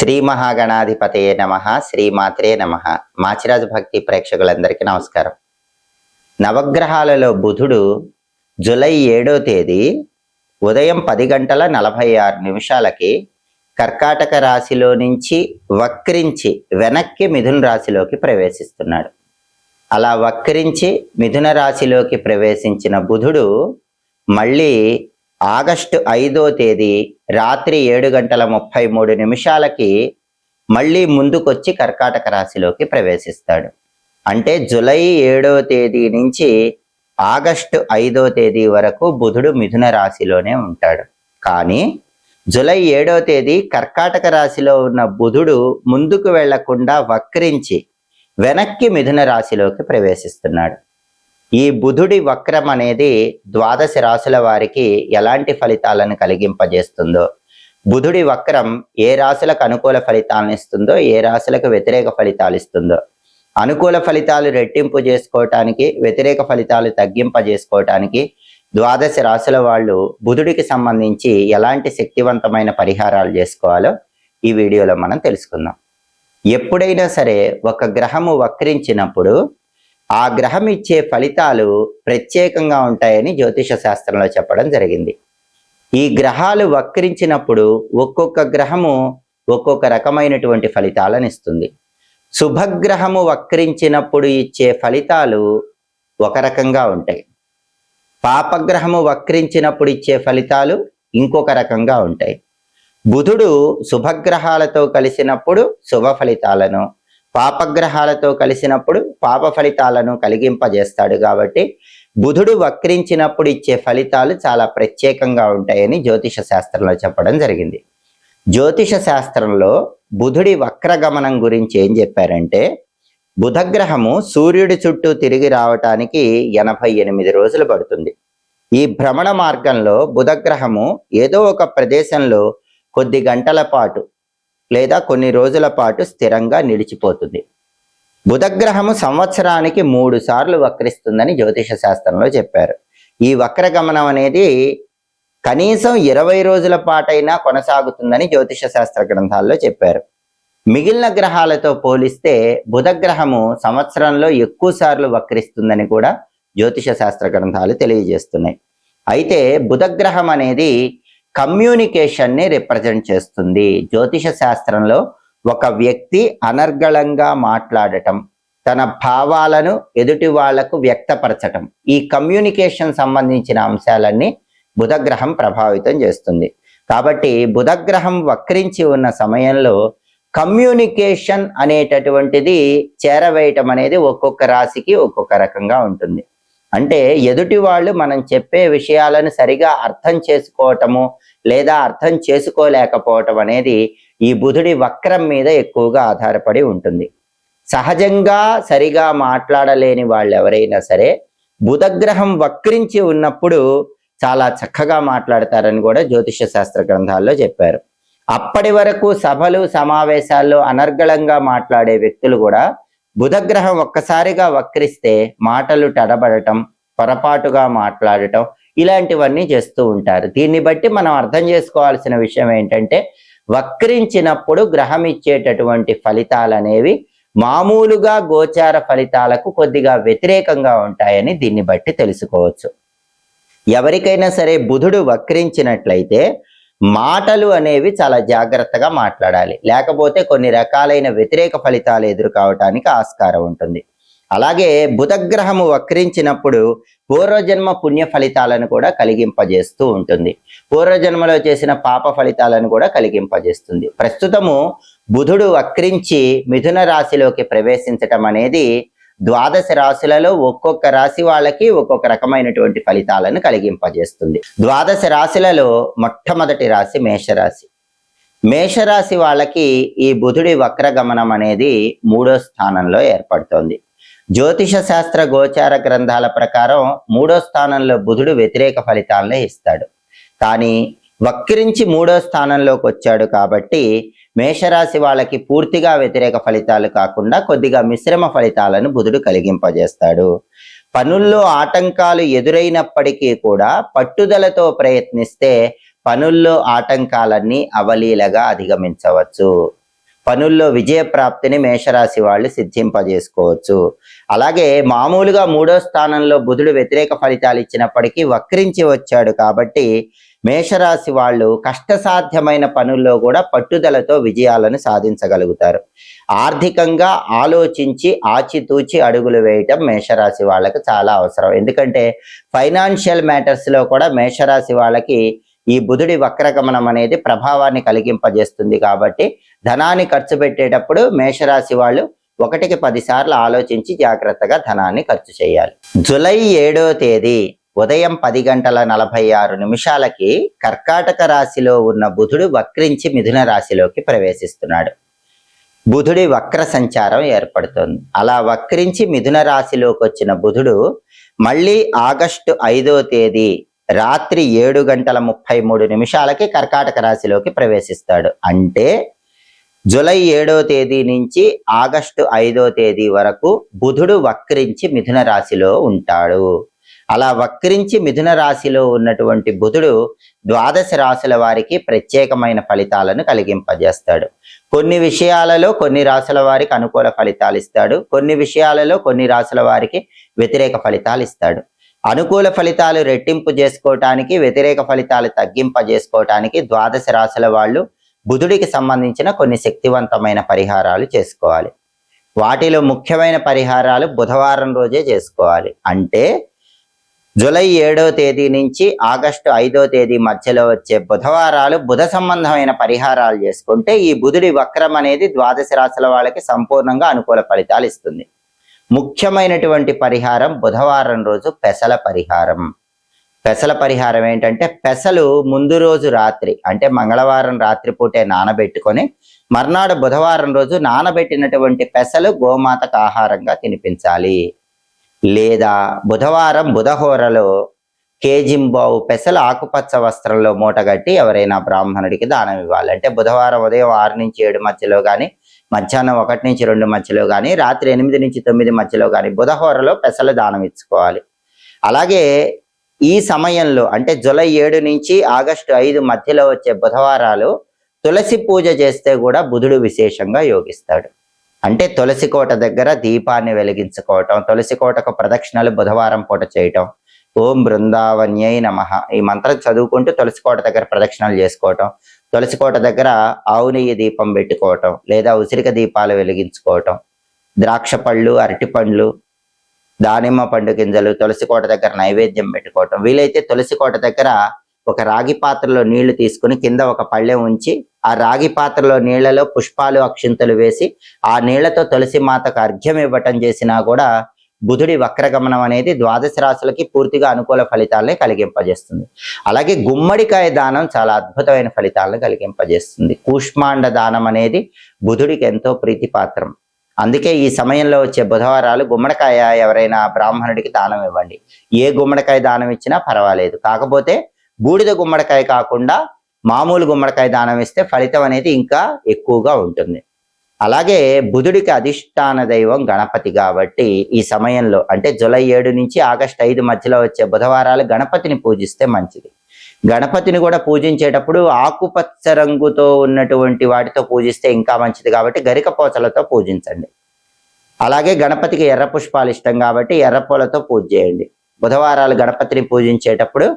శ్రీ మహాగణాధిపతయే నమః. శ్రీమాత్రే నమః. మాచిరాజు భక్తి ప్రేక్షకులందరికీ నమస్కారం. నవగ్రహాలలో బుధుడు జూలై 7వ తేదీ ఉదయం 10:46 కర్కాటక రాశిలో నుంచి వక్రించి వెనక్కి మిథున రాశిలోకి ప్రవేశిస్తున్నాడు. అలా వక్రించి మిథున రాశిలోకి ప్రవేశించిన బుధుడు మళ్ళీ ఆగస్టు 5వ తేదీ రాత్రి 7:33 మళ్ళీ ముందుకొచ్చి కర్కాటక రాశిలోకి ప్రవేశిస్తాడు. అంటే జూలై 7వ తేదీ నుంచి ఆగస్టు 5వ తేదీ వరకు బుధుడు మిథున రాశిలోనే ఉంటాడు. కానీ జూలై 7వ తేదీ కర్కాటక రాశిలో ఉన్న బుధుడు ముందుకు వెళ్లకుండా వక్రించి వెనక్కి మిథున రాశిలోకి ప్రవేశిస్తున్నాడు. ఈ బుధుడి వక్రం అనేది 12 రాశుల వారికి ఎలాంటి ఫలితాలను కలిగింపజేస్తుందో, బుధుడి వక్రం ఏ రాశులకు అనుకూల ఫలితాలను ఇస్తుందో, ఏ రాశులకు వ్యతిరేక ఫలితాలు ఇస్తుందో, అనుకూల ఫలితాలు రెట్టింపు చేసుకోవటానికి, వ్యతిరేక ఫలితాలు తగ్గింపజేసుకోవటానికి 12 రాశుల వాళ్ళు బుధుడికి సంబంధించి ఎలాంటి శక్తివంతమైన పరిహారాలు చేసుకోవాలో ఈ వీడియోలో మనం తెలుసుకుందాం. ఎప్పుడైనా సరే ఒక గ్రహము వక్రించినప్పుడు ఆ గ్రహం ఇచ్చే ఫలితాలు ప్రత్యేకంగా ఉంటాయని జ్యోతిష శాస్త్రంలో చెప్పడం జరిగింది. ఈ గ్రహాలు వక్రించినప్పుడు ఒక్కొక్క గ్రహము ఒక్కొక్క రకమైనటువంటి ఫలితాలను ఇస్తుంది. శుభగ్రహము వక్రించినప్పుడు ఇచ్చే ఫలితాలు ఒక రకంగా ఉంటాయి. పాపగ్రహము వక్రించినప్పుడు ఇచ్చే ఫలితాలు ఇంకొక రకంగా ఉంటాయి. బుధుడు శుభగ్రహాలతో కలిసినప్పుడు శుభ ఫలితాలను, పాపగ్రహాలతో కలిసినప్పుడు పాప ఫలితాలను కలిగింపజేస్తాడు. కాబట్టి బుధుడు వక్రించినప్పుడు ఇచ్చే ఫలితాలు చాలా ప్రత్యేకంగా ఉంటాయని జ్యోతిష శాస్త్రంలో చెప్పడం జరిగింది. జ్యోతిష శాస్త్రంలో బుధుడి వక్రగమనం గురించి ఏం చెప్పారంటే, బుధగ్రహము సూర్యుడి చుట్టూ తిరిగి రావటానికి 88 రోజులు పడుతుంది. ఈ భ్రమణ మార్గంలో బుధగ్రహము ఏదో ఒక ప్రదేశంలో కొద్ది గంటల పాటు లేదా కొన్ని రోజుల పాటు స్థిరంగా నిలిచిపోతుంది. బుధగ్రహము సంవత్సరానికి 3 సార్లు వక్రిస్తుందని జ్యోతిష శాస్త్రంలో చెప్పారు. ఈ వక్రగమనం అనేది కనీసం 20 రోజుల పాటైనా కొనసాగుతుందని జ్యోతిష శాస్త్ర గ్రంథాల్లో చెప్పారు. మిగిలిన గ్రహాలతో పోలిస్తే బుధగ్రహము సంవత్సరంలో ఎక్కువ సార్లు వక్రిస్తుందని కూడా జ్యోతిష శాస్త్ర గ్రంథాలు తెలియజేస్తున్నాయి. అయితే బుధగ్రహం అనేది కమ్యూనికేషన్ని రిప్రజెంట్ చేస్తుంది. జ్యోతిష శాస్త్రంలో ఒక వ్యక్తి అనర్గళంగా మాట్లాడటం, తన భావాలను ఎదుటి వాళ్లకు వ్యక్తపరచటం, ఈ కమ్యూనికేషన్ సంబంధించిన అంశాలన్నీ బుధగ్రహం ప్రభావితం చేస్తుంది. కాబట్టి బుధగ్రహం వక్రించి ఉన్న సమయంలో కమ్యూనికేషన్ అనేటటువంటిది చేరవేయటం అనేది ఒక్కొక్క రాశికి ఒక్కొక్క రకంగా ఉంటుంది. అంటే ఎదుటి వాళ్ళు మనం చెప్పే విషయాలను సరిగా అర్థం చేసుకోవటము లేదా అర్థం చేసుకోలేకపోవటం అనేది ఈ బుధుడి వక్రం మీద ఎక్కువగా ఆధారపడి ఉంటుంది. సహజంగా సరిగా మాట్లాడలేని వాళ్ళు ఎవరైనా సరే బుధగ్రహం వక్రించి ఉన్నప్పుడు చాలా చక్కగా మాట్లాడతారని కూడా జ్యోతిష శాస్త్ర గ్రంథాల్లో చెప్పారు. అప్పటి వరకు సభలు సమావేశాల్లో అనర్గళంగా మాట్లాడే వ్యక్తులు కూడా బుధగ్రహం ఒక్కసారిగా వక్రిస్తే మాటలు తడబడటం, పొరపాటుగా మాట్లాడటం ఇలాంటివన్నీ చేస్తూ ఉంటారు. దీన్ని బట్టి మనం అర్థం చేసుకోవాల్సిన విషయం ఏంటంటే, వక్రించినప్పుడు గ్రహం ఇచ్చేటటువంటి ఫలితాలు అనేవి మామూలుగా గోచార ఫలితాలకు కొద్దిగా వ్యతిరేకంగా ఉంటాయని దీన్ని బట్టి తెలుసుకోవచ్చు. ఎవరికైనా సరే బుధుడు వక్రించినట్లయితే మాటలు అనేవి చాలా జాగ్రత్తగా మాట్లాడాలి, లేకపోతే కొన్ని రకాలైన వ్యతిరేక ఫలితాలు ఎదుర్కోవటానికి ఆస్కారం ఉంటుంది. అలాగే బుధగ్రహము వక్రించినప్పుడు పూర్వజన్మ పుణ్య ఫలితాలను కూడా కలిగింపజేస్తూ ఉంటుంది. పూర్వజన్మలో చేసిన పాప ఫలితాలను కూడా కలిగింపజేస్తుంది. ప్రస్తుతము బుధుడు వక్రించి మిథున రాశిలోకి ప్రవేశించటం అనేది 12 రాశులలో ఒక్కొక్క రాశి వాళ్ళకి ఒక్కొక్క రకమైనటువంటి ఫలితాలను కలిగింపజేస్తుంది. 12 రాశులలో మొట్టమొదటి రాశి మేషరాశి. మేషరాశి వాళ్ళకి ఈ బుధుడి వక్రగమనం అనేది 3వ స్థానంలో ఏర్పడుతోంది. జ్యోతిష శాస్త్ర గోచార గ్రంథాల ప్రకారం 3వ స్థానంలో బుధుడు వ్యతిరేక ఫలితాలనే ఇస్తాడు. కానీ వక్రించి 3వ స్థానంలోకి వచ్చాడు కాబట్టి మేషరాశి వాళ్ళకి పూర్తిగా వ్యతిరేక ఫలితాలు కాకుండా కొద్దిగా మిశ్రమ ఫలితాలను బుధుడు కలిగింపజేస్తాడు. పనుల్లో ఆటంకాలు ఎదురైనప్పటికీ కూడా పట్టుదలతో ప్రయత్నిస్తే పనుల్లో ఆటంకాలన్నీ అవలీలగా అధిగమించవచ్చు. పనుల్లో విజయ ప్రాప్తిని మేషరాశి వాళ్ళు సిద్ధింపజేసుకోవచ్చు. అలాగే మామూలుగా 3వ స్థానంలో బుధుడు వ్యతిరేక ఫలితాలు ఇచ్చినప్పటికీ వక్రించి వచ్చాడు కాబట్టి మేషరాశి వాళ్ళు కష్టసాధ్యమైన పనుల్లో కూడా పట్టుదలతో విజయాలను సాధించగలుగుతారు. ఆర్థికంగా ఆలోచించి ఆచితూచి అడుగులు వేయటం మేషరాశి వాళ్ళకి చాలా అవసరం. ఎందుకంటే ఫైనాన్షియల్ మ్యాటర్స్లో కూడా మేషరాశి వాళ్ళకి ఈ బుధుడి వక్రగమనం అనేది ప్రభావాన్ని కలిగింపజేస్తుంది. కాబట్టి ధనాన్ని ఖర్చు పెట్టేటప్పుడు మేషరాశి వాళ్ళు 1కి 10 సార్లు ఆలోచించి జాగ్రత్తగా ధనాన్ని ఖర్చు చేయాలి. జూలై 7వ తేదీ ఉదయం 10:46 కర్కాటక రాశిలో ఉన్న బుధుడు వక్రించి మిథున రాశిలోకి ప్రవేశిస్తున్నాడు. బుధుడి వక్ర సంచారం ఏర్పడుతుంది. అలా వక్రించి మిథున రాశిలోకి వచ్చిన బుధుడు మళ్ళీ ఆగస్టు 5వ తేదీ రాత్రి 7:33 కర్కాటక రాశిలోకి ప్రవేశిస్తాడు. అంటే జూలై 7వ తేదీ నుంచి ఆగస్టు 5వ తేదీ వరకు బుధుడు వక్రించి మిథున రాశిలో ఉంటాడు. అలా వక్రించి మిథున రాశిలో ఉన్నటువంటి బుధుడు ద్వాదశ రాశుల వారికి ప్రత్యేకమైన ఫలితాలను కలిగింపజేస్తాడు. కొన్ని విషయాలలో కొన్ని రాశుల వారికి అనుకూల ఫలితాలు ఇస్తాడు, కొన్ని విషయాలలో కొన్ని రాశుల వారికి వ్యతిరేక ఫలితాలు ఇస్తాడు. అనుకూల ఫలితాలు రెట్టింపు చేసుకోవటానికి, వ్యతిరేక ఫలితాలు తగ్గింపజేసుకోవటానికి ద్వాదశ రాశుల వాళ్ళు బుధుడికి సంబంధించిన కొన్ని శక్తివంతమైన పరిహారాలు చేసుకోవాలి. వాటిలో ముఖ్యమైన పరిహారాలు బుధవారం రోజే చేసుకోవాలి. అంటే జూలై 7వ తేదీ నుంచి ఆగస్టు 5వ తేదీ మధ్యలో వచ్చే బుధవారాలు బుధ సంబంధమైన పరిహారాలు చేసుకుంటే ఈ బుధుడి వక్రం అనేది ద్వాదశ రాశుల వాళ్ళకి సంపూర్ణంగా అనుకూల ఫలితాలు ఇస్తుంది. ముఖ్యమైనటువంటి పరిహారం బుధవారం రోజు పెసల పరిహారం. పెసల పరిహారం ఏంటంటే పెసలు ముందు రోజు రాత్రి అంటే మంగళవారం రాత్రిపూటే నానబెట్టుకొని మర్నాడు బుధవారం రోజు నానబెట్టినటువంటి పెసలు గోమాతకు ఆహారంగా తినిపించాలి. లేదా బుధవారం బుధహోరలో కేజింబావు పెసలు ఆకుపచ్చ వస్త్రంలో మూటగట్టి ఎవరైనా బ్రాహ్మణుడికి దానం ఇవ్వాలి. అంటే బుధవారం ఉదయం 6 నుంచి 7 మధ్యలో కానీ, మధ్యాహ్నం 1 నుంచి 2 మధ్యలో కానీ, రాత్రి 8 నుంచి 9 మధ్యలో కానీ బుధహోరలో పెసలు దానం ఇచ్చుకోవాలి. అలాగే ఈ సమయంలో అంటే జూలై 7 నుంచి ఆగస్టు 5 మధ్యలో వచ్చే బుధవారాలు తులసి పూజ చేస్తే కూడా బుధుడు విశేషంగా యోగిస్తాడు. అంటే తులసి కోట దగ్గర దీపాన్ని వెలిగించుకోవటం, తులసి కోటకు ప్రదక్షిణలు బుధవారం పూట చేయటం, ఓం బృందావన్యై నమః ఈ మంత్రం చదువుకుంటూ తులసి కోట దగ్గర ప్రదక్షిణలు చేసుకోవటం, తులసి కోట దగ్గర ఆవు నెయ్యి దీపం పెట్టుకోవటం, లేదా ఉసిరిక దీపాలు వెలిగించుకోవటం, ద్రాక్ష పళ్ళు, అరటి పండ్లు, దానిమ్మ పండు గింజలు తులసి కోట దగ్గర నైవేద్యం పెట్టుకోవటం. వీలైతే తులసి కోట దగ్గర ఒక రాగి పాత్రలో నీళ్లు తీసుకుని కింద ఒక పళ్ళెం ఉంచి ఆ రాగి పాత్రలో నీళ్లలో పుష్పాలు అక్షింతలు వేసి ఆ నీళ్లతో తులసి మాతకు అర్ఘ్యం ఇవ్వటం చేసినా కూడా బుధుడి వక్రగమనం అనేది ద్వాదశ రాశులకి పూర్తిగా అనుకూల ఫలితాలని కలిగింపజేస్తుంది. అలాగే గుమ్మడికాయ దానం చాలా అద్భుతమైన ఫలితాలను కలిగింపజేస్తుంది. కూష్మాండ దానం అనేది బుధుడికి ఎంతో ప్రీతిపాత్రం. అందుకే ఈ సమయంలో వచ్చే బుధవారాలు గుమ్మడికాయ ఎవరైనా బ్రాహ్మణుడికి దానం ఇవ్వండి. ఏ గుమ్మడికాయ దానం ఇచ్చినా పర్వాలేదు, కాకపోతే బూడిద గుమ్మడికాయ కాకుండా మామూలు గుమ్మడికాయ దానం ఇస్తే ఫలితం అనేది ఇంకా ఎక్కువగా ఉంటుంది. అలాగే బుధుడికి అధిష్టాన దైవం గణపతి కాబట్టి ఈ సమయంలో అంటే జూలై 7 నుంచి ఆగస్టు 5 మధ్యలో వచ్చే బుధవారాలు గణపతిని పూజిస్తే మంచిది. గణపతిని కూడా పూజించేటప్పుడు ఆకుపచ్చ రంగుతో ఉన్నటువంటి వాటితో పూజిస్తే ఇంకా మంచిది కాబట్టి గరిక పోచలతో పూజించండి. అలాగే గణపతికి ఎర్ర పుష్పాలు ఇష్టం కాబట్టి ఎర్ర పూలతో పూజ చేయండి. బుధవారాలు గణపతిని పూజించేటప్పుడు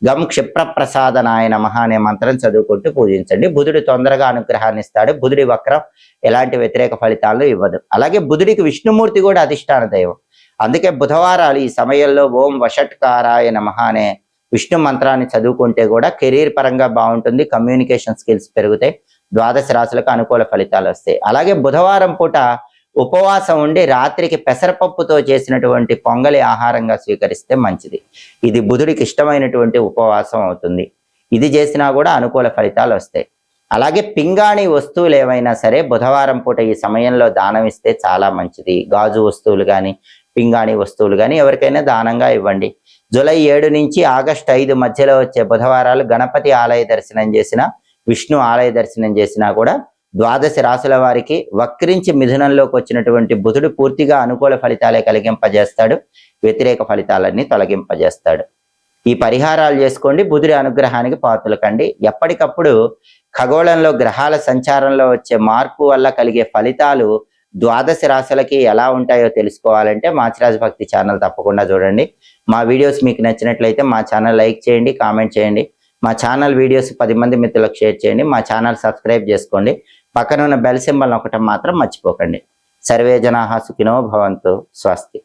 గం క్షిప్ర ప్రసాదనాయ నమః అనే మంత్రం చదువుకుంటూ పూజించండి. బుధుడు తొందరగా అనుగ్రహాన్ని ఇస్తాడు. బుధుడి వక్రం ఎలాంటి వ్యతిరేక ఫలితాలను ఇవ్వదు. అలాగే బుధుడికి విష్ణుమూర్తి కూడా అధిష్టాన దైవం. అందుకే బుధవారాలు ఈ సమయంలో ఓం వషట్కారాయ నమః అనే విష్ణు మంత్రాన్ని చదువుకుంటే కూడా కెరీర్ పరంగా బాగుంటుంది, కమ్యూనికేషన్ స్కిల్స్ పెరుగుతాయి, ద్వాదశ రాశులకు అనుకూల ఫలితాలు వస్తాయి. అలాగే బుధవారం పూట ఉపవాసం ఉండి రాత్రికి పెసరపప్పుతో చేసినటువంటి పొంగలి ఆహారంగా స్వీకరిస్తే మంచిది. ఇది బుధుడికి ఇష్టమైనటువంటి ఉపవాసం అవుతుంది. ఇది చేసినా కూడా అనుకూల ఫలితాలు వస్తాయి. అలాగే పింగాణి వస్తువులు ఏవైనా సరే బుధవారం పూట ఈ సమయంలో దానం ఇస్తే చాలా మంచిది. గాజు వస్తువులు కానీ పింగాణి వస్తువులు కానీ ఎవరికైనా దానంగా ఇవ్వండి. జూలై 7 నుంచి ఆగస్టు 5 మధ్యలో వచ్చే బుధవారాలు గణపతి ఆలయ దర్శనం చేసినా, విష్ణు ఆలయ దర్శనం చేసినా కూడా ద్వాదశ రాశుల వారికి వక్రించి మిథునంలోకి వచ్చినటువంటి బుధుడు పూర్తిగా అనుకూల ఫలితాలే కలిగింపజేస్తాడు, వ్యతిరేక ఫలితాలన్నీ తొలగింపజేస్తాడు. ఈ పరిహారాలు చేసుకోండి, బుధుడి అనుగ్రహానికి పాత్రలు కండి. ఎప్పటికప్పుడు ఖగోళంలో గ్రహాల సంచారంలో వచ్చే మార్పు వల్ల కలిగే ఫలితాలు ద్వాదశ రాశులకి ఎలా ఉంటాయో తెలుసుకోవాలంటే మాచిరాజు భక్తి ఛానల్ తప్పకుండా చూడండి. మా వీడియోస్ మీకు నచ్చినట్లయితే మా ఛానల్ లైక్ చేయండి, కామెంట్ చేయండి. మా ఛానల్ వీడియోస్ 10 మంది మిత్రులకు షేర్ చేయండి. మా ఛానల్ సబ్స్క్రైబ్ చేసుకోండి. పక్కన ఉన్న బెల్ సింబల్ నొక్కటం మాత్రం మర్చిపోకండి. సర్వే జనాః సుఖినో భవంతు. స్వస్తి.